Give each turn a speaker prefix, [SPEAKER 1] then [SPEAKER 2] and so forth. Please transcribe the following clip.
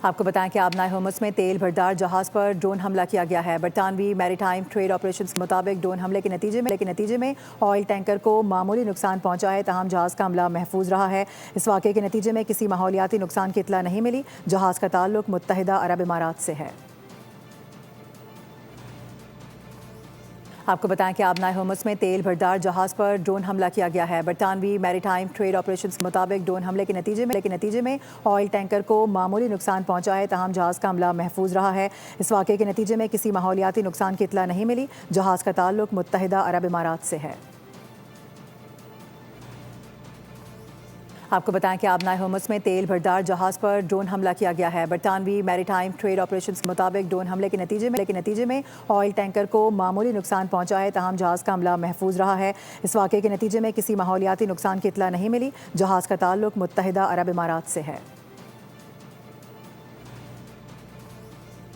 [SPEAKER 1] आपको बताएं कि आबनाए होमस में तेल भरदार जहाज पर ड्रोन हमला किया गया है। बरतानवी मैरीटाइम ट्रेड ऑपरेशंस के मुताबिक ड्रोन हमले के नतीजे में ऑयल टैंकर को मामूली नुकसान पहुंचा है, तहम जहाज का अमला महफूज रहा है। इस वाक़े के नतीजे में किसी माहौलियाती नुकसान की इत्तला नहीं मिली। जहाज का ताल्लुक मुत्तहिदा अरब इमारात से है। आपको बताएं कि आबनाए होमस में तेल भरदार जहाज पर ड्रोन हमला किया गया है। बरतानवी मैरीटाइम ट्रेड ऑपरेशंस के मुताबिक ड्रोन हमले के नतीजे में ऑयल टैंकर को मामूली नुकसान पहुंचा है, तहम जहाज का अमला महफूज रहा है। इस वाक़े के नतीजे में किसी माहौलियाती नुकसान की इत्तला नहीं मिली। जहाज का ताल्लुक मुत्तहिदा अरब इमारात से है। आपको बताएं कि आबनाए होमस में तेल भरदार जहाज पर ड्रोन हमला किया गया है। बरतानवी मैरीटाइम ट्रेड ऑपरेशंस के मुताबिक ड्रोन हमले के नतीजे में ऑयल टैंकर को मामूली नुकसान पहुंचा है, तहम जहाज का अमला महफूज रहा है। इस वाक़े के नतीजे में किसी माहौलियाती नुकसान की इत्तला नहीं मिली। जहाज का ताल्लुक मुत्तहिदा अरब इमारात से है।